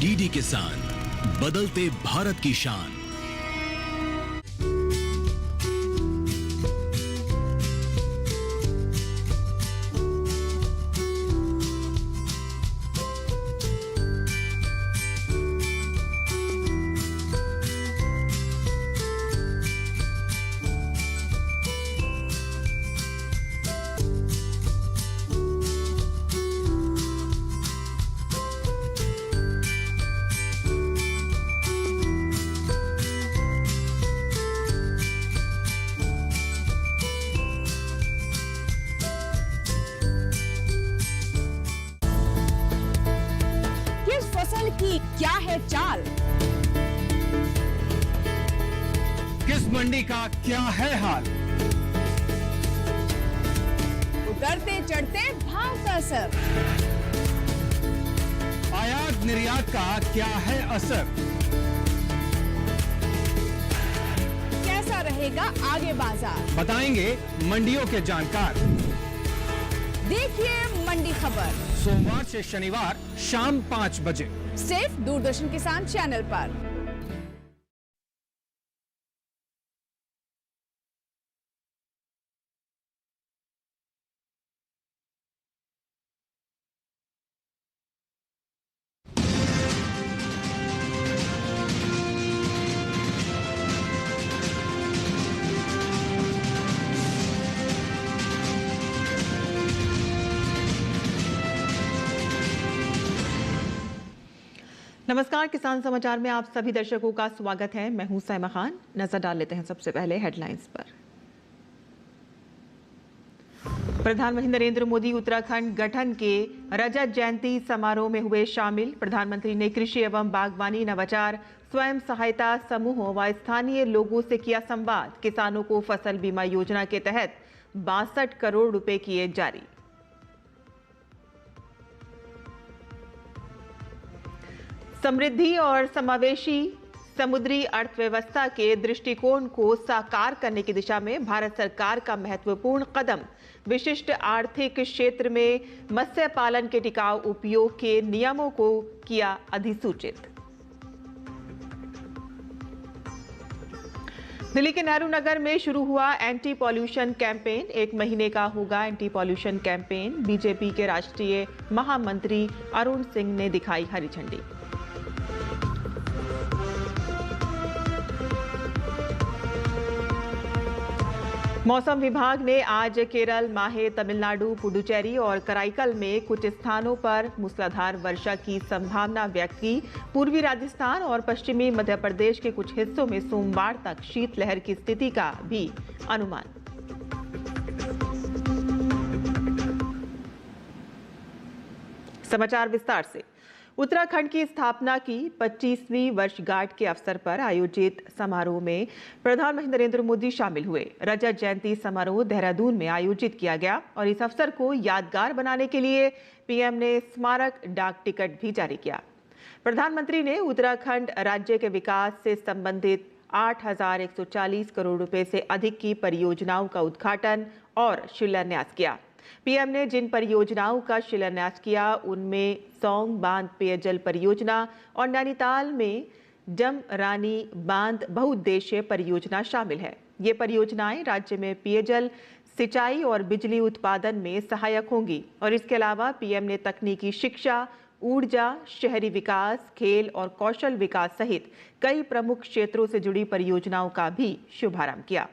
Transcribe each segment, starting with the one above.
DD किसान, बदलते भारत की शान। फसल की क्या है चाल, किस मंडी का क्या है हाल, उतरते चढ़ते भाव का असर, आयात निर्यात का क्या है असर, कैसा रहेगा आगे बाजार, बताएंगे मंडियों के जानकार। देखिए मंडी खबर सोमवार से शनिवार शाम 5 बजे सिर्फ दूरदर्शन किसान चैनल पर। नमस्कार, किसान समाचार में आप सभी दर्शकों का स्वागत है। मैं हूं सैमा खान। नजर डाल लेते हैं सबसे पहले हेडलाइंस पर। प्रधानमंत्री नरेंद्र मोदी उत्तराखंड गठन के रजत जयंती समारोह में हुए शामिल। प्रधानमंत्री ने कृषि एवं बागवानी, नवाचार, स्वयं सहायता समूहों व स्थानीय लोगों से किया संवाद। किसानों को फसल बीमा योजना के तहत 62 करोड़ रुपए किए जारी। समृद्धि और समावेशी समुद्री अर्थव्यवस्था के दृष्टिकोण को साकार करने की दिशा में भारत सरकार का महत्वपूर्ण कदम। विशिष्ट आर्थिक क्षेत्र में मत्स्य पालन के टिकाऊ उपयोग के नियमों को किया अधिसूचित। दिल्ली के नेहरू नगर में शुरू हुआ एंटी पॉल्यूशन कैंपेन। 1 महीने का होगा एंटी पॉल्यूशन कैंपेन। बीजेपी के राष्ट्रीय महामंत्री अरुण सिंह ने दिखाई हरी झंडी। मौसम विभाग ने आज केरल, माहे, तमिलनाडु, पुडुचेरी और कराईकल में कुछ स्थानों पर मूसलाधार वर्षा की संभावना व्यक्त की। पूर्वी राजस्थान और पश्चिमी मध्य प्रदेश के कुछ हिस्सों में सोमवार तक शीतलहर की स्थिति का भी अनुमान। समाचार विस्तार से। उत्तराखंड की स्थापना की 25वीं वर्षगांठ के अवसर पर आयोजित समारोह में प्रधानमंत्री नरेंद्र मोदी शामिल हुए। रजत जयंती समारोह देहरादून में आयोजित किया गया और इस अवसर को यादगार बनाने के लिए पीएम ने स्मारक डाक टिकट भी जारी किया। प्रधानमंत्री ने उत्तराखंड राज्य के विकास से संबंधित 8,140 करोड़ रुपए से अधिक की परियोजनाओं का उद्घाटन और शिलान्यास किया। पीएम ने जिन परियोजनाओं का शिलान्यास किया उनमें सौंग बांध पेयजल परियोजना और नैनीताल में जमरानी बांध बहुउद्देशीय परियोजना शामिल है। ये परियोजनाएं राज्य में पेयजल, सिंचाई और बिजली उत्पादन में सहायक होंगी और इसके अलावा पीएम ने तकनीकी शिक्षा, ऊर्जा, शहरी विकास, खेल और कौशल विकास सहित कई प्रमुख क्षेत्रों से जुड़ी परियोजनाओं का भी शुभारंभ किया।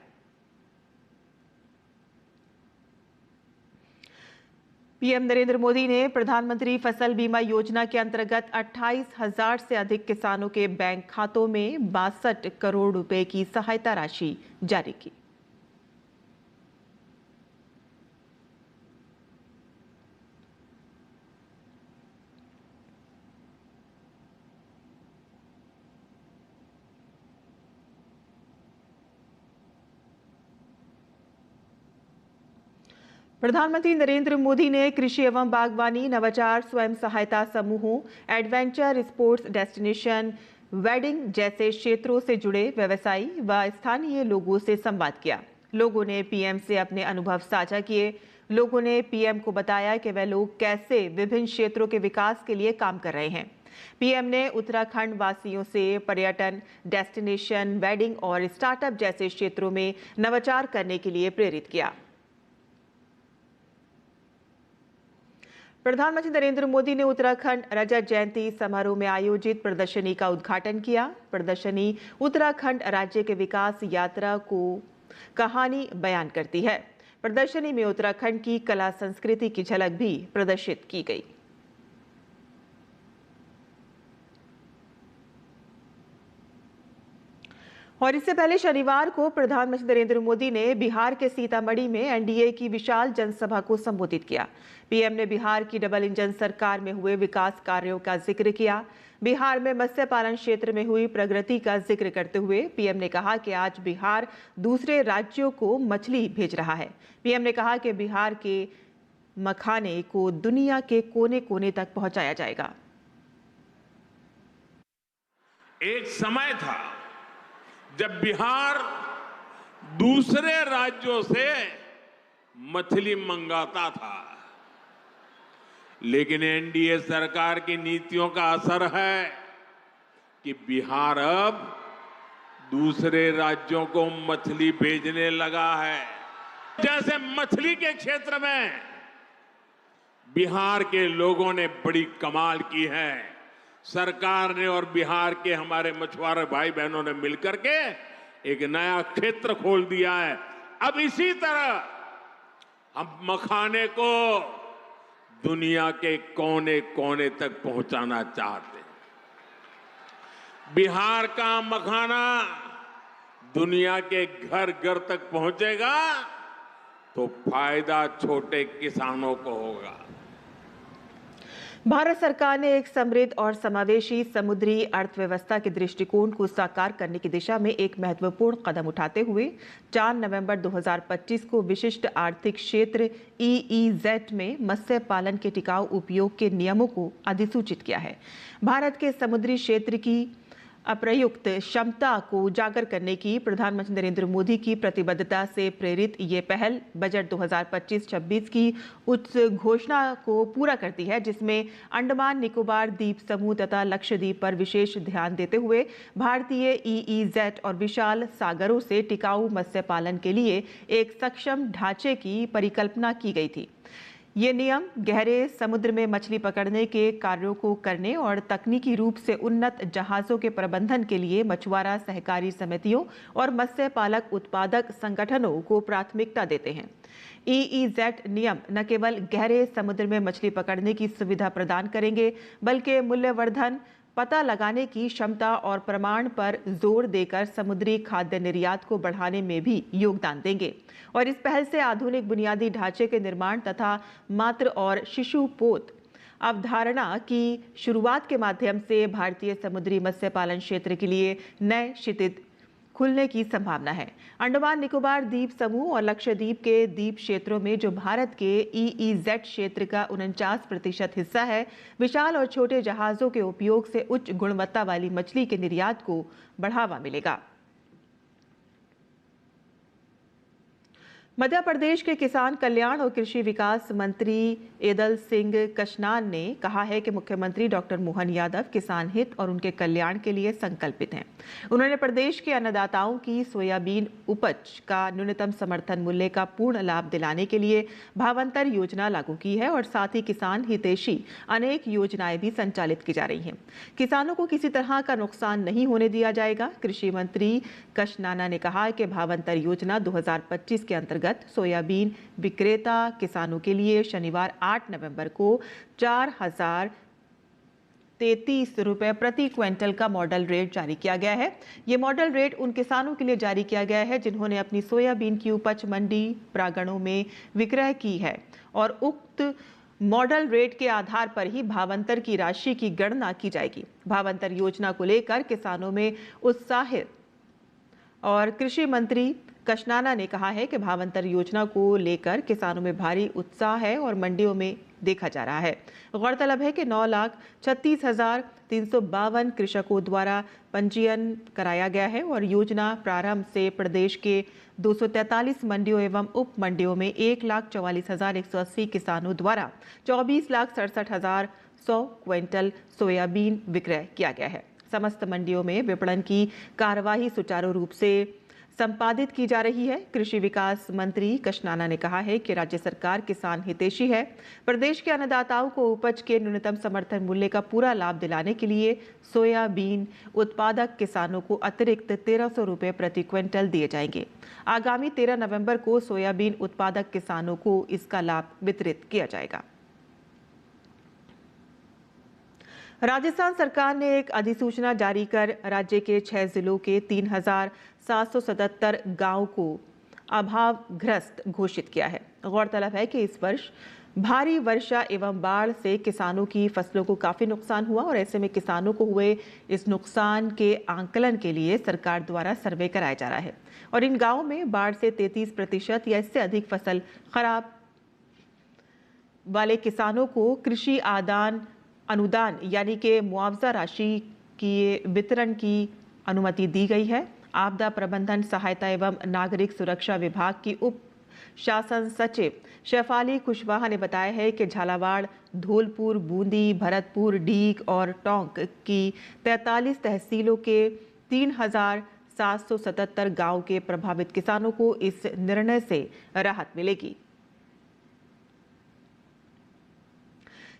पीएम नरेंद्र मोदी ने प्रधानमंत्री फसल बीमा योजना के अंतर्गत 28,000 से अधिक किसानों के बैंक खातों में 62 करोड़ रुपए की सहायता राशि जारी की। प्रधानमंत्री नरेंद्र मोदी ने कृषि एवं बागवानी, नवाचार, स्वयं सहायता समूहों, एडवेंचर स्पोर्ट्स डेस्टिनेशन, वेडिंग जैसे क्षेत्रों से जुड़े व्यवसायी व स्थानीय लोगों से संवाद किया। लोगों ने पीएम से अपने अनुभव साझा किए। लोगों ने पीएम को बताया कि वे लोग कैसे विभिन्न क्षेत्रों के विकास के लिए काम कर रहे हैं। पीएम ने उत्तराखंड वासियों से पर्यटन, डेस्टिनेशन, वेडिंग और स्टार्टअप जैसे क्षेत्रों में नवाचार करने के लिए प्रेरित किया। प्रधानमंत्री नरेंद्र मोदी ने उत्तराखंड रजत जयंती समारोह में आयोजित प्रदर्शनी का उद्घाटन किया। प्रदर्शनी उत्तराखंड राज्य के विकास यात्रा को कहानी बयान करती है। प्रदर्शनी में उत्तराखंड की कला संस्कृति की झलक भी प्रदर्शित की गई। और इससे पहले शनिवार को प्रधानमंत्री नरेंद्र मोदी ने बिहार के सीतामढ़ी में एनडीए की विशाल जनसभा को संबोधित किया। पीएम ने बिहार की डबल इंजन सरकार में हुए विकास कार्यों का जिक्र किया। बिहार में मत्स्य पालन क्षेत्र में हुई प्रगति का जिक्र करते हुए पीएम ने कहा कि आज बिहार दूसरे राज्यों को मछली भेज रहा है। पीएम ने कहा कि बिहार के मखाने को दुनिया के कोने कोने तक पहुंचाया जाएगा। एक समय था जब बिहार दूसरे राज्यों से मछली मंगाता था, लेकिन एनडीए सरकार की नीतियों का असर है कि बिहार अब दूसरे राज्यों को मछली भेजने लगा है। जैसे मछली के क्षेत्र में बिहार के लोगों ने बड़ी कमाल की है। सरकार ने और बिहार के हमारे मछुआरे भाई बहनों ने मिलकर के एक नया क्षेत्र खोल दिया है। अब इसी तरह हम मखाने को दुनिया के कोने कोने तक पहुंचाना चाहते हैं। बिहार का मखाना दुनिया के घर घर तक पहुंचेगा तो फायदा छोटे किसानों को होगा। भारत सरकार ने एक समृद्ध और समावेशी समुद्री अर्थव्यवस्था के दृष्टिकोण को साकार करने की दिशा में एक महत्वपूर्ण कदम उठाते हुए 4 नवंबर 2025 को विशिष्ट आर्थिक क्षेत्र EEZ में मत्स्य पालन के टिकाऊ उपयोग के नियमों को अधिसूचित किया है। भारत के समुद्री क्षेत्र की अप्रयुक्त क्षमता को उजागर करने की प्रधानमंत्री नरेंद्र मोदी की प्रतिबद्धता से प्रेरित ये पहल बजट 2025-26 की उस घोषणा को पूरा करती है जिसमें अंडमान निकोबार द्वीप समूह तथा लक्षद्वीप पर विशेष ध्यान देते हुए भारतीय EEZ और विशाल सागरों से टिकाऊ मत्स्य पालन के लिए एक सक्षम ढांचे की परिकल्पना की गई थी। ये नियम गहरे समुद्र में मछली पकड़ने के कार्यों को करने और तकनीकी रूप से उन्नत जहाजों के प्रबंधन के लिए मछुआरा सहकारी समितियों और मत्स्य पालक उत्पादक संगठनों को प्राथमिकता देते हैं। EEZ नियम न केवल गहरे समुद्र में मछली पकड़ने की सुविधा प्रदान करेंगे बल्कि मूल्यवर्धन, पता लगाने की क्षमता और प्रमाण पर जोर देकर समुद्री खाद्य निर्यात को बढ़ाने में भी योगदान देंगे। और इस पहल से आधुनिक बुनियादी ढांचे के निर्माण तथा मातृ और शिशु पोत अवधारणा की शुरुआत के माध्यम से भारतीय समुद्री मत्स्य पालन क्षेत्र के लिए नए क्षितिज खुलने की संभावना है। अंडमान निकोबार द्वीप समूह और लक्षद्वीप के द्वीप क्षेत्रों में जो भारत के EEZ क्षेत्र का 49% हिस्सा है, विशाल और छोटे जहाजों के उपयोग से उच्च गुणवत्ता वाली मछली के निर्यात को बढ़ावा मिलेगा। मध्य प्रदेश के किसान कल्याण और कृषि विकास मंत्री एदल सिंह कशनान ने कहा है कि मुख्यमंत्री डॉक्टर मोहन यादव किसान हित और उनके कल्याण के लिए संकल्पित हैं। उन्होंने प्रदेश के अन्नदाताओं की सोयाबीन उपज का न्यूनतम समर्थन मूल्य का पूर्ण लाभ दिलाने के लिए भावांतर योजना लागू की है और साथ ही किसान हितैषी अनेक योजनाएं भी संचालित की जा रही हैं। किसानों को किसी तरह का नुकसान नहीं होने दिया जाएगा। कृषि मंत्री कशनाना ने कहा कि भावांतर योजना 2025 के अंतर्गत सोयाबीन विक्रेता किसानों के लिए शनिवार 8 नवंबर को 4,033 रुपए प्रति क्विंटल का मॉडल रेट जारी किया गया है। ये मॉडल रेट उन किसानों के लिए जारी किया गया है जिन्होंने अपनी सोयाबीन की उपज मंडी प्रांगणों में विक्रय की है और उक्त मॉडल रेट के आधार पर ही भावांतर की राशि की गणना की जाएगी। भावांतर योजना को लेकर किसानों में उत्साहित और कृषि मंत्री कशनाना ने कहा है कि भावांतर योजना को लेकर किसानों में भारी उत्साह है और मंडियों में देखा जा रहा है। गौरतलब है कि 9,36,352 कृषकों द्वारा पंजीयन कराया गया है और योजना प्रारंभ से प्रदेश के 243 मंडियों एवं उप मंडियों में 1,44,180 किसानों द्वारा 24,67,000 100 क्विंटल सोयाबीन विक्रय किया गया है। समस्त मंडियों में विपणन की कार्यवाही सुचारू रूप से संपादित की जा रही है। कृषि विकास मंत्री कृष्णाना ने कहा है कि राज्य सरकार किसान हितैषी है। प्रदेश के अन्नदाताओं को उपज के न्यूनतम समर्थन मूल्य का पूरा लाभ दिलाने के लिए सोयाबीन उत्पादक किसानों को अतिरिक्त 1300 रुपये प्रति क्विंटल दिए जाएंगे। आगामी 13 नवंबर को सोयाबीन उत्पादक किसानों को इसका लाभ वितरित किया जाएगा। राजस्थान सरकार ने एक अधिसूचना जारी कर राज्य के 6 जिलों के 3777 गांवों को अभावग्रस्त घोषित किया है। गौरतलब है कि इस वर्ष भारी वर्षा एवं बाढ़ से किसानों की फसलों को काफी नुकसान हुआ और ऐसे में किसानों को हुए इस नुकसान के आंकलन के लिए सरकार द्वारा सर्वे कराया जा रहा है और इन गांवों में बाढ़ से 33% या इससे अधिक फसल खराब वाले किसानों को कृषि अनुदान यानी कि मुआवजा राशि की वितरण की अनुमति दी गई है। आपदा प्रबंधन सहायता एवं नागरिक सुरक्षा विभाग की उप शासन सचिव शेफाली कुशवाहा ने बताया है कि झालावाड़, धौलपुर, बूंदी, भरतपुर, डीग और टोंक की 43 तहसीलों के 3777 गांव के प्रभावित किसानों को इस निर्णय से राहत मिलेगी।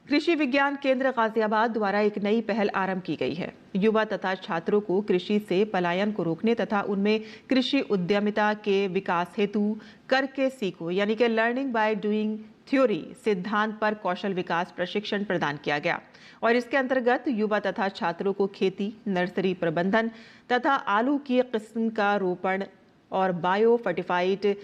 कृषि विज्ञान केंद्र गाजियाबाद द्वारा एक नई पहल आरंभ की गई है। युवा तथा छात्रों को कृषि से पलायन को रोकने तथा उनमें कृषि उद्यमिता के विकास हेतु करके सीखो यानी कि लर्निंग बाय डूइंग थ्योरी सिद्धांत पर कौशल विकास प्रशिक्षण प्रदान किया गया और इसके अंतर्गत युवा तथा छात्रों को खेती, नर्सरी प्रबंधन तथा आलू की किस्म का रोपण और बायो फर्टिफाइड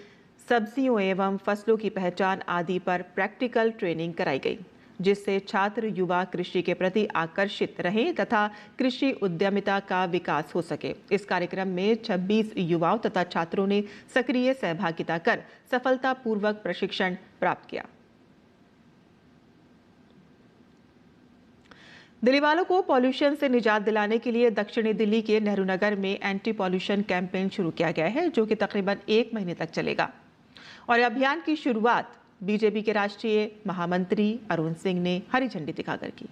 सब्जियों एवं फसलों की पहचान आदि पर प्रैक्टिकल ट्रेनिंग कराई गई, जिससे छात्र युवा कृषि के प्रति आकर्षित रहें तथा कृषि उद्यमिता का विकास हो सके। इस कार्यक्रम में 26 युवाओं तथा छात्रों ने सक्रिय सहभागिता कर सफलतापूर्वक प्रशिक्षण प्राप्त किया। दिल्ली वालों को पॉल्यूशन से निजात दिलाने के लिए दक्षिणी दिल्ली के नेहरू नगर में एंटी पॉल्यूशन कैंपेन शुरू किया गया है, जो कि तकरीबन 1 महीने तक चलेगा और अभियान की शुरुआत बीजेपी के राष्ट्रीय महामंत्री अरुण सिंह ने हरी झंडी दिखाकर की।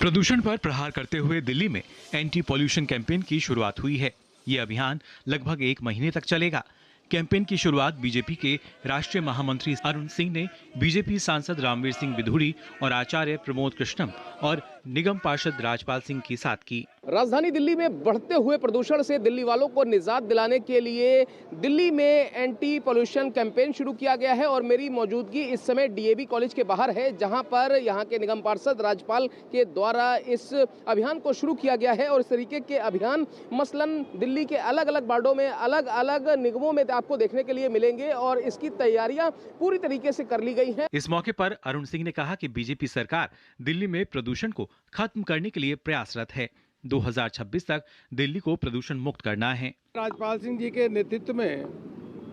प्रदूषण पर प्रहार करते हुए दिल्ली में एंटी पॉल्यूशन कैंपेन की शुरुआत हुई है। ये अभियान लगभग 1 महीने तक चलेगा। कैंपेन की शुरुआत बीजेपी के राष्ट्रीय महामंत्री अरुण सिंह ने बीजेपी सांसद रामवीर सिंह बिधूड़ी और आचार्य प्रमोद कृष्णम और निगम पार्षद राजपाल सिंह के साथ की। राजधानी दिल्ली में बढ़ते हुए प्रदूषण से दिल्ली वालों को निजात दिलाने के लिए दिल्ली में एंटी पॉल्यूशन कैंपेन शुरू किया गया है और मेरी मौजूदगी इस समय डीएवी कॉलेज के बाहर है, जहां पर यहां के निगम पार्षद राजपाल के द्वारा इस अभियान को शुरू किया गया है और इस तरीके के अभियान मसलन दिल्ली के अलग अलग वार्डों में अलग अलग निगमों में आपको देखने के लिए मिलेंगे और इसकी तैयारियां पूरी तरीके से कर ली गई हैं। इस मौके पर अरुण सिंह ने कहा कि बीजेपी सरकार दिल्ली में प्रदूषण को खत्म करने के लिए प्रयासरत है। 2026 तक दिल्ली को प्रदूषण मुक्त करना है। राजपाल सिंह जी के नेतृत्व में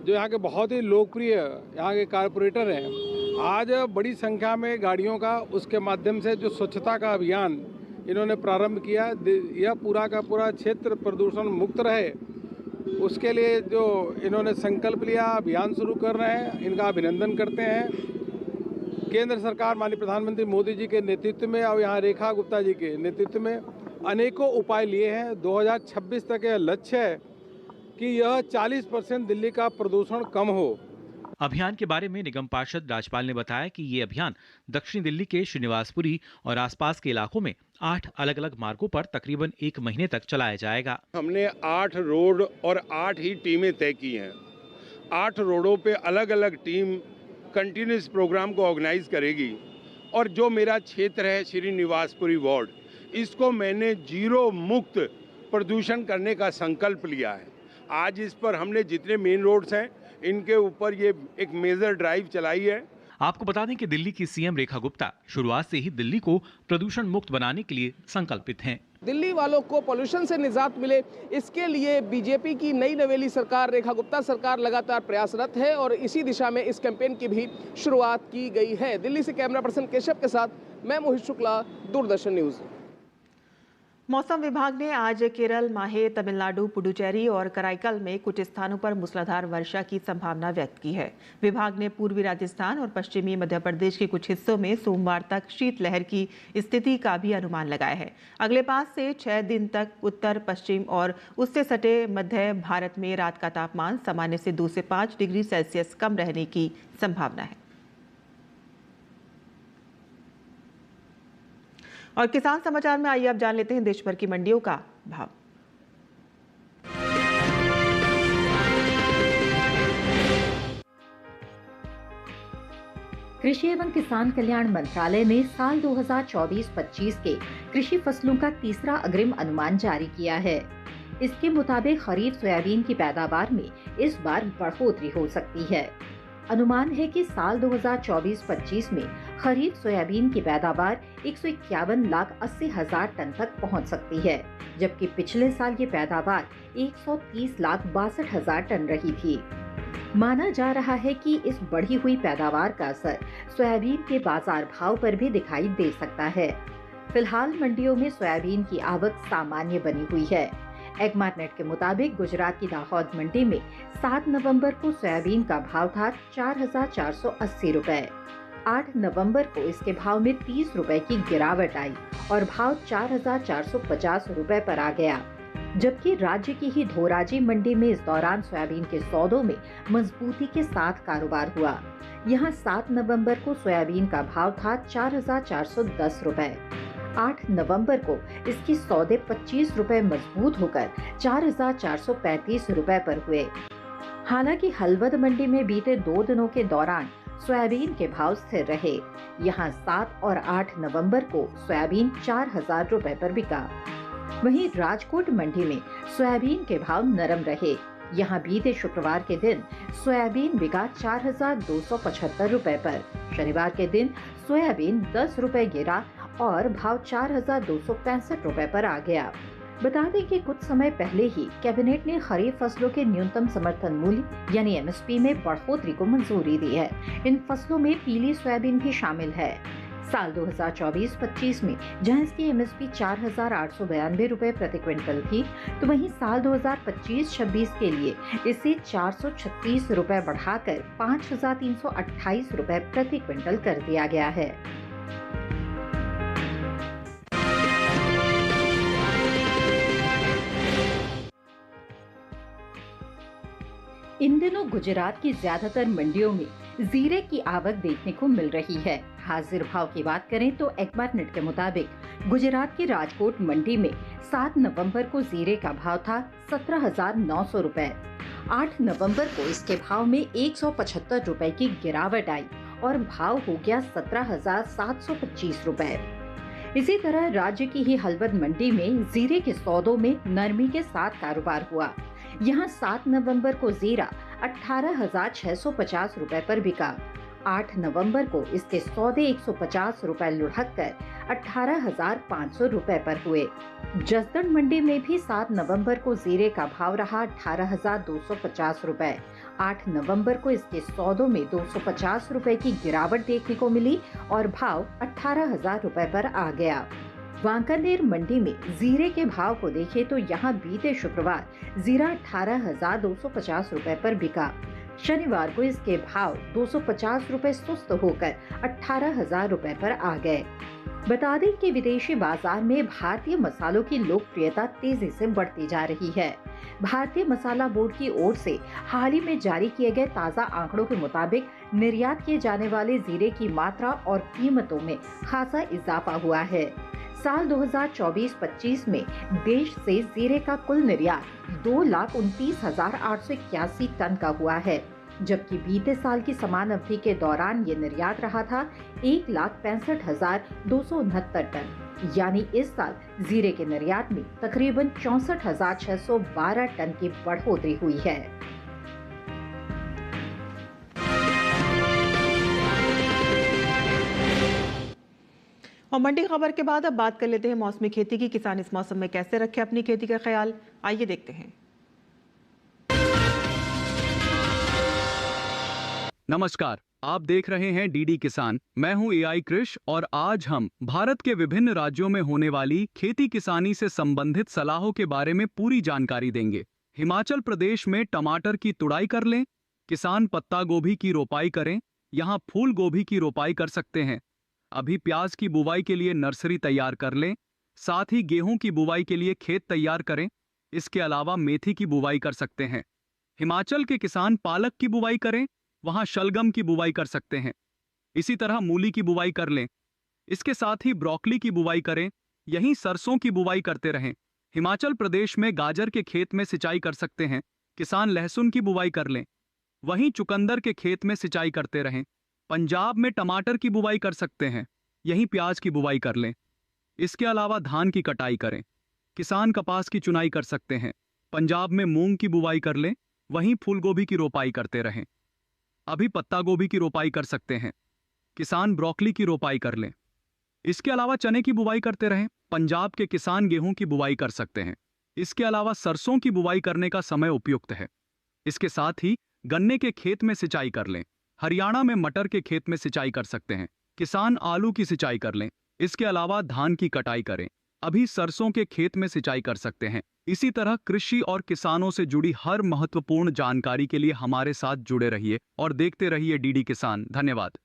जो यहाँ के बहुत ही लोकप्रिय यहाँ के कारपोरेटर हैं, आज बड़ी संख्या में गाड़ियों का उसके माध्यम से जो स्वच्छता का अभियान इन्होंने प्रारंभ किया, यह पूरा का पूरा क्षेत्र प्रदूषण मुक्त रहे, उसके लिए जो इन्होंने संकल्प लिया, अभियान शुरू कर रहे हैं, इनका अभिनंदन करते हैं। केंद्र सरकार माननीय प्रधानमंत्री मोदी जी के नेतृत्व में और यहाँ रेखा गुप्ता जी के नेतृत्व में अनेकों उपाय लिए हैं। 2026 तक यह लक्ष्य है कि यह 40% दिल्ली का प्रदूषण कम हो। अभियान के बारे में निगम पार्षद राजपाल ने बताया कि ये अभियान दक्षिण दिल्ली के श्रीनिवासपुरी और आसपास के इलाकों में 8 अलग अलग मार्गों पर तकरीबन 1 महीने तक चलाया जाएगा। हमने 8 रोड और 8 ही टीमें तय की हैं। 8 रोडों पे अलग अलग टीम कंटिन्यूस प्रोग्राम को ऑर्गेनाइज करेगी और जो मेरा क्षेत्र है श्रीनिवासपुरी वार्ड, इसको मैंने जीरो मुक्त प्रदूषण करने का संकल्प लिया है। आज इस पर हमने जितने मेन रोड्स हैं इनके ऊपर ये एक मेजर ड्राइव चलाई है। आपको बता दें कि दिल्ली की सीएम रेखा गुप्ता शुरुआत से ही दिल्ली को प्रदूषण मुक्त बनाने के लिए संकल्पित हैं। दिल्ली वालों को पॉल्यूशन से निजात मिले, इसके लिए बीजेपी की नई नवेली सरकार, रेखा गुप्ता सरकार लगातार प्रयासरत है और इसी दिशा में इस कैंपेन की भी शुरुआत की गई है। दिल्ली से कैमरा पर्सन केशव के साथ मैं मोहित शुक्ला, दूरदर्शन न्यूज। मौसम विभाग ने आज केरल, माहे, तमिलनाडु, पुडुचेरी और कराईकल में कुछ स्थानों पर मूसलाधार वर्षा की संभावना व्यक्त की है। विभाग ने पूर्वी राजस्थान और पश्चिमी मध्य प्रदेश के कुछ हिस्सों में सोमवार तक शीतलहर की स्थिति का भी अनुमान लगाया है। अगले 5 से 6 दिन तक उत्तर पश्चिम और उससे सटे मध्य भारत में रात का तापमान सामान्य से 2 से 5 डिग्री सेल्सियस कम रहने की संभावना है। और किसान समाचार में आइए अब जान लेते हैं देश भर की मंडियों का भाव। कृषि एवं किसान कल्याण मंत्रालय ने साल 2024-25 के कृषि फसलों का तीसरा अग्रिम अनुमान जारी किया है। इसके मुताबिक खरीफ सोयाबीन की पैदावार में इस बार बढ़ोतरी हो सकती है। अनुमान है कि साल 2024-25 में खरीफ सोयाबीन की पैदावार 151,80,000 टन तक पहुंच सकती है, जबकि पिछले साल ये पैदावार 130,62,000 टन रही थी। माना जा रहा है कि इस बढ़ी हुई पैदावार का असर सोयाबीन के बाजार भाव पर भी दिखाई दे सकता है। फिलहाल मंडियों में सोयाबीन की आवक सामान्य बनी हुई है। एग्मार्टनेट के मुताबिक गुजरात की दाहोद मंडी में 7 नवंबर को सोयाबीन का भाव था 4,480 रुपए। 8 नवंबर को इसके भाव में 30 रुपए की गिरावट आई और भाव 4,450 रुपए पर आ गया। जबकि राज्य की ही धोराजी मंडी में इस दौरान सोयाबीन के सौदों में मजबूती के साथ कारोबार हुआ। यहाँ 7 नवंबर को सोयाबीन का भाव था 4,410 रुपए। 8 नवंबर को इसकी सौदे 25 रुपए मजबूत होकर 4,435 रुपए पर हुए। हालांकि हलवद मंडी में बीते 2 दिनों के दौरान सोयाबीन के भाव स्थिर रहे। यहाँ 7 और 8 नवंबर को सोयाबीन 4,000 रुपए पर बिका। वहीं राजकोट मंडी में सोयाबीन के भाव नरम रहे। यहाँ बीते शुक्रवार के दिन सोयाबीन बिका 4,275 रुपए पर। शनिवार के दिन सोयाबीन 10 रुपए गिरा और भाव 4,265 रुपए पर आ गया। बता दें कि कुछ समय पहले ही कैबिनेट ने खरीफ फसलों के न्यूनतम समर्थन मूल्य यानी MSP में बढ़ोतरी को मंजूरी दी है। इन फसलों में पीली सोयाबीन भी शामिल है। साल 2024-25 में जहां इसकी MSP 4,892 रुपए प्रति क्विंटल थी, तो वहीं साल 2025-26 के लिए इसे 436 रुपए बढ़ाकर 5,328 रुपए प्रति क्विंटल कर दिया गया है। इन दिनों गुजरात की ज्यादातर मंडियों में जीरे की आवक देखने को मिल रही है। हाजिर भाव की बात करें तो एग्मार्टनेट के मुताबिक गुजरात की राजकोट मंडी में 7 नवंबर को जीरे का भाव था 17,900 रुपए। 8 नवंबर को इसके भाव में 175 रुपए की गिरावट आई और भाव हो गया 17,725 रुपए। इसी तरह राज्य की ही हलवद मंडी में जीरे के सौदों में नरमी के साथ कारोबार हुआ। यहाँ 7 नवंबर को जीरा 18,650 रुपए पर बिका। 8 नवंबर को इसके सौदे 150 रुपए लुढ़क कर 18,500 रुपए पर हुए। जसदण मंडी में भी 7 नवंबर को जीरे का भाव रहा 18,250 रुपए। 8 नवंबर को इसके सौदों में 250 रुपए की गिरावट देखने को मिली और भाव 18,000 रुपए पर आ गया। वांकानेर मंडी में जीरे के भाव को देखें तो यहाँ बीते शुक्रवार जीरा 18,250 रुपए पर बिका। शनिवार को इसके भाव 250 रुपए सुस्त होकर 18,000 रुपए पर आ गए। बता दें कि विदेशी बाजार में भारतीय मसालों की लोकप्रियता तेजी से बढ़ती जा रही है। भारतीय मसाला बोर्ड की ओर से हाल ही में जारी किए गए ताज़ा आंकड़ों के मुताबिक निर्यात किए जाने वाले जीरे की मात्रा और कीमतों में खासा इजाफा हुआ है। साल 2024-25 में देश से जीरे का कुल निर्यात 2,29,881 टन का हुआ है, जबकि बीते साल की समान अवधि के दौरान ये निर्यात रहा था 1,65,269 टन। यानी इस साल जीरे के निर्यात में तकरीबन 64,612 टन की बढ़ोतरी हुई है। और मंडी खबर के बाद अब बात कर लेते हैं मौसमी खेती की। किसान इस मौसम में कैसे रखे अपनी खेती का ख्याल, आइए देखते हैं। नमस्कार, आप देख रहे हैं डीडी किसान। मैं हूं एआई कृष और आज हम भारत के विभिन्न राज्यों में होने वाली खेती किसानी से संबंधित सलाहों के बारे में पूरी जानकारी देंगे। हिमाचल प्रदेश में टमाटर की तुड़ाई कर लें, किसान पत्ता गोभी की रोपाई करें, यहाँ फूल गोभी की रोपाई कर सकते हैं। अभी प्याज की बुवाई के लिए नर्सरी तैयार कर लें, साथ ही गेहूं की बुवाई के लिए खेत तैयार करें। इसके अलावा मेथी की बुवाई कर सकते हैं। हिमाचल के किसान पालक की बुवाई करें, वहां शलगम की बुवाई कर सकते हैं। इसी तरह मूली की बुवाई कर लें। इसके साथ ही ब्रोकली की बुवाई करें, यहीं सरसों की बुवाई करते रहें। हिमाचल प्रदेश में गाजर के खेत में सिंचाई कर सकते हैं, किसान लहसुन की बुवाई कर लें। वहीं चुकंदर के खेत में सिंचाई करते रहें। पंजाब में टमाटर की बुवाई कर सकते हैं, यहीं प्याज की बुवाई कर लें। इसके अलावा धान की कटाई करें, किसान कपास की चुनाई कर सकते हैं। पंजाब में मूंग की बुवाई कर लें, वहीं फूलगोभी की रोपाई करते रहें। अभी पत्ता गोभी की रोपाई कर सकते हैं, किसान ब्रोकली की रोपाई कर लें। इसके अलावा चने की बुवाई करते रहें। पंजाब के किसान गेहूं की बुवाई कर सकते हैं। इसके अलावा सरसों की बुवाई करने का समय उपयुक्त है। इसके साथ ही गन्ने के खेत में सिंचाई कर लें। हरियाणा में मटर के खेत में सिंचाई कर सकते हैं, किसान आलू की सिंचाई कर लें। इसके अलावा धान की कटाई करें। अभी सरसों के खेत में सिंचाई कर सकते हैं। इसी तरह कृषि और किसानों से जुड़ी हर महत्वपूर्ण जानकारी के लिए हमारे साथ जुड़े रहिए और देखते रहिए डीडी किसान। धन्यवाद।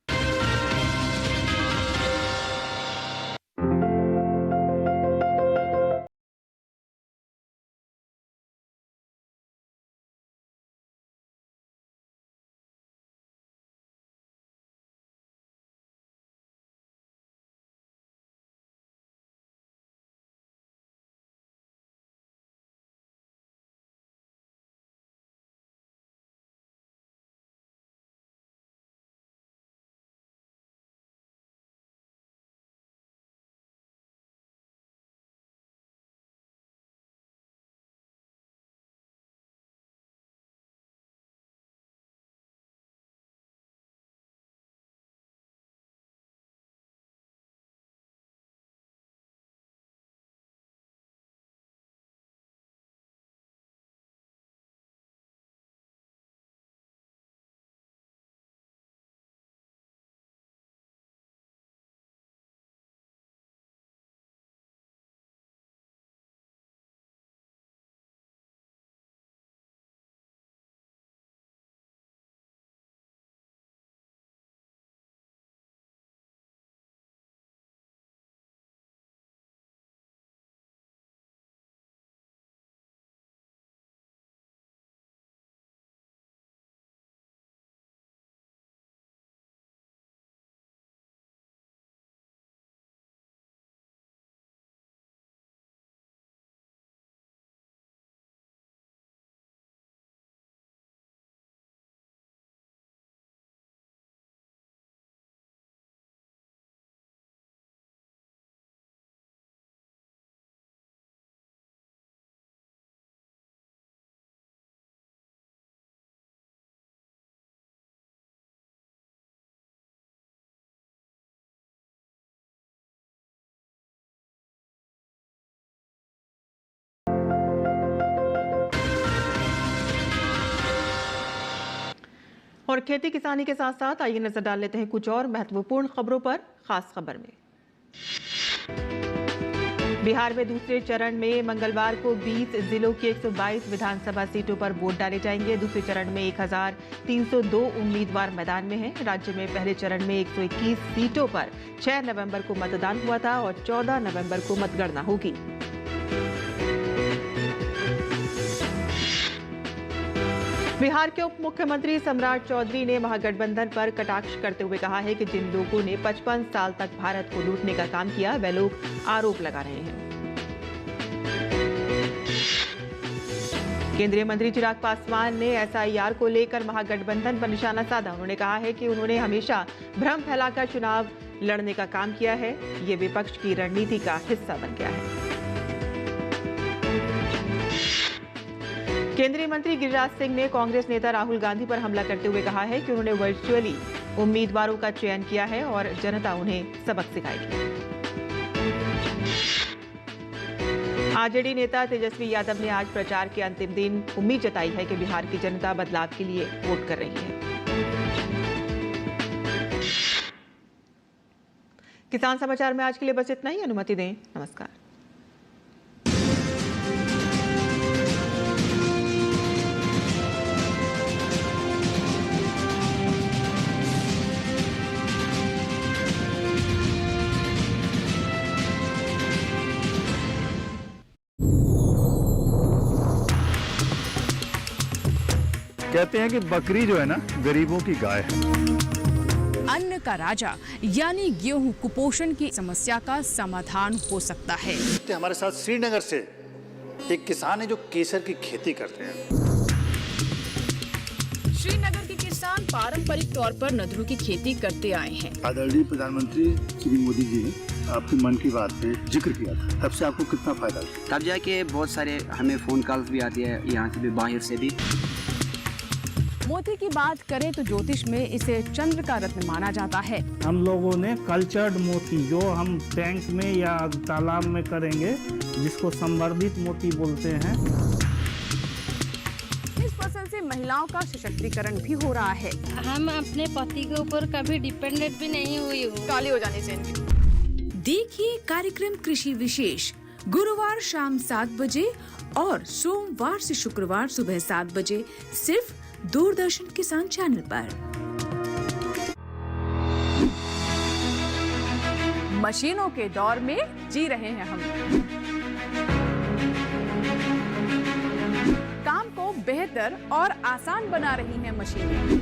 और खेती किसानी के साथ साथ आइए नजर डाल लेते हैं कुछ और महत्वपूर्ण खबरों पर। खास खबर में बिहार में दूसरे चरण में मंगलवार को 20 जिलों की 122 विधानसभा सीटों पर वोट डाले जाएंगे। दूसरे चरण में 1302 उम्मीदवार मैदान में हैं। राज्य में पहले चरण में 121 सीटों पर 6 नवंबर को मतदान हुआ था और 14 नवंबर को मतगणना होगी। बिहार के उप मुख्यमंत्री सम्राट चौधरी ने महागठबंधन पर कटाक्ष करते हुए कहा है कि जिन लोगों ने 55 साल तक भारत को लूटने का काम किया, वे लोग आरोप लगा रहे हैं। केंद्रीय मंत्री चिराग पासवान ने एसआईआर को लेकर महागठबंधन पर निशाना साधा। उन्होंने कहा है कि उन्होंने हमेशा भ्रम फैलाकर चुनाव लड़ने का काम किया है। ये विपक्ष की रणनीति का हिस्सा बन गया है। केंद्रीय मंत्री गिरिराज सिंह ने कांग्रेस नेता राहुल गांधी पर हमला करते हुए कहा है कि उन्होंने वर्चुअली उम्मीदवारों का चयन किया है और जनता उन्हें सबक सिखाएगी। आरजेडी नेता तेजस्वी यादव ने आज प्रचार के अंतिम दिन उम्मीद जताई है कि बिहार की जनता बदलाव के लिए वोट कर रही है। किसान समाचार में आज के लिए बस इतना ही। अनुमति दें, नमस्कार। कहते हैं कि बकरी जो है ना गरीबों की गाय है। अन्न का राजा यानी गेहूं कुपोषण की समस्या का समाधान हो सकता है। हमारे साथ श्रीनगर से एक किसान है जो केसर की खेती करते हैं। श्रीनगर के किसान पारंपरिक तौर पर नदरों की खेती करते आए हैं। आदरणीय प्रधानमंत्री श्री मोदी जी ने आपकी मन की बात पे जिक्र किया था, तब से आपको कितना फायदा हुआ? तब जाके बहुत सारे हमें फोन कॉल्स भी आती है, यहाँ से भी बाहर से भी। मोती की बात करें तो ज्योतिष में इसे चंद्र का रत्न माना जाता है। हम लोगों ने कल्चर्ड मोती जो हम टैंक में या तालाब में करेंगे, जिसको संवर्धित मोती बोलते हैं। इस फसल से महिलाओं का सशक्तिकरण भी हो रहा है। हम अपने पति के ऊपर कभी डिपेंडेंट भी नहीं हुई हूँ। काली हो जाने से। देखिए कार्यक्रम कृषि विशेष गुरुवार शाम 7 बजे और सोमवार से शुक्रवार सुबह 7 बजे सिर्फ दूरदर्शन किसान चैनल पर। मशीनों के दौर में जी रहे हैं हम। काम को बेहतर और आसान बना रही हैं मशीनें।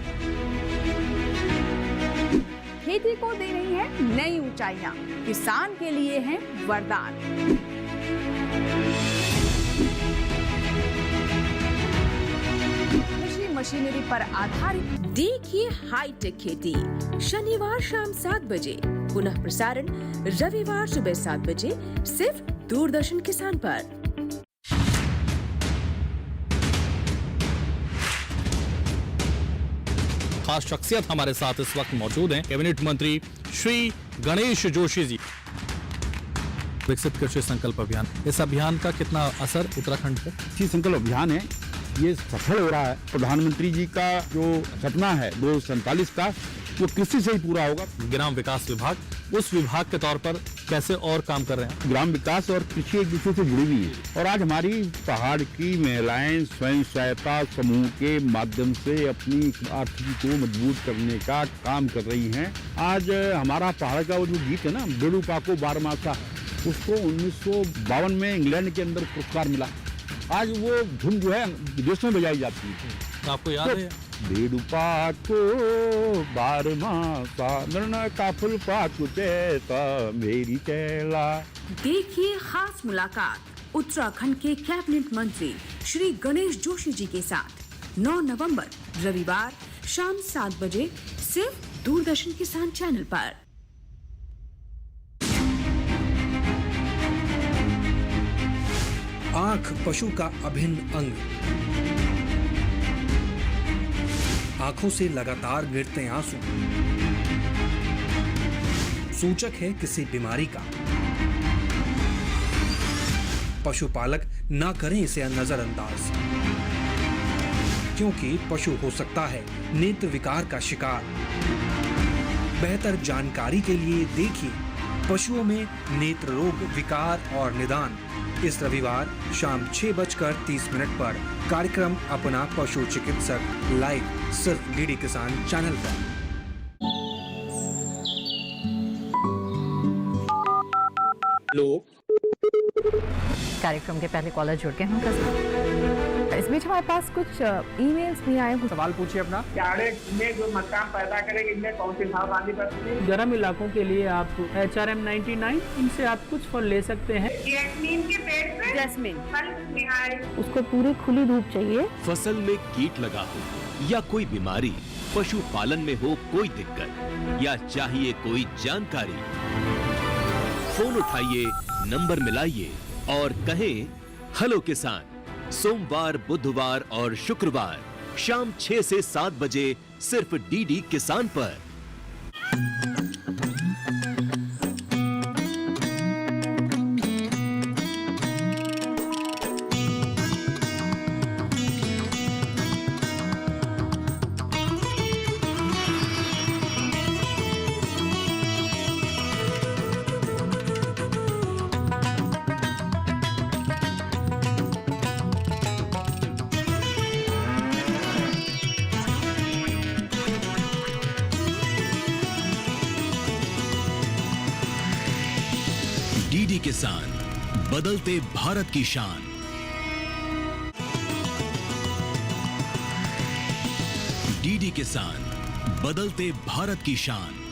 खेती को दे रही है नई ऊंचाइयां। किसान के लिए है वरदान। मशीनरी पर आधारित देखिए हाईटेक खेती शनिवार शाम 7 बजे, पुनः प्रसारण रविवार सुबह 7 बजे सिर्फ दूरदर्शन किसान पर। खास शख्सियत हमारे साथ इस वक्त मौजूद हैं, कैबिनेट मंत्री श्री गणेश जोशी जी। विकसित कृषि संकल्प अभियान, इस अभियान का कितना असर उत्तराखंड पर? कृषि संकल्प अभियान है, ये सफल हो रहा है। प्रधानमंत्री जी का जो सपना है 2047 का, वो कृषि से ही पूरा होगा। ग्राम विकास विभाग, उस विभाग के तौर पर कैसे और काम कर रहे हैं? ग्राम विकास और कृषि एक दूसरे से जुड़ी हुई है और आज हमारी पहाड़ की महिलाएं स्वयं सहायता समूह के माध्यम से अपनी आर्थिकी को मजबूत करने का काम कर रही हैं। आज हमारा पहाड़ का वो जो गीत है ना, बेड़ू पाको बारमासा, उसको 1952 में इंग्लैंड के अंदर पुरस्कार मिला। आज वो धुन जो है विदेश में बजाई जाती है। आपको याद है? बेड़ू पाको बारमासा नरना का फुल पाको चेता मेरी चेला। देखिए खास मुलाकात उत्तराखंड के कैबिनेट मंत्री श्री गणेश जोशी जी के साथ 9 नवंबर रविवार शाम 7 बजे सिर्फ दूरदर्शन किसान चैनल पर। आंख पशु का अभिन्न अंग। आंखों से लगातार गिरते आंसू सूचक है किसी बीमारी का। पशुपालक ना करें इसे नजरअंदाज, क्योंकि पशु हो सकता है नेत्र विकार का शिकार। बेहतर जानकारी के लिए देखिए पशुओं में नेत्र रोग विकार और निदान इस रविवार शाम 6:30 पर कार्यक्रम अपना पशु चिकित्सक लाइव सिर्फ डीडी किसान चैनल पर। कार्यक्रम के पहले कॉलर जुड़ गए हैं। इस बीच हमारे पास कुछ ईमेल्स भी आए हैं। सवाल पूछिए अपना। में जो मकान पैदा करेगी इनमें कौन सी सावधानी बरतनी है? गर्म इलाकों के लिए आप HRM 99 इनसे आप कुछ फल ले सकते हैं। जैस्मीन के पेड़ पे जैस्मीन उसको पूरी खुली धूप चाहिए। फसल में कीट लगा हो या कोई बीमारी, पशुपालन में हो कोई दिक्कत या चाहिए कोई जानकारी, फोन उठाइए, नंबर मिलाइए और कहें हेलो किसान। सोमवार, बुधवार और शुक्रवार शाम 6 से 7 बजे सिर्फ डीडी किसान पर। डीडी किसान, बदलते भारत की शान। डीडी किसान, बदलते भारत की शान।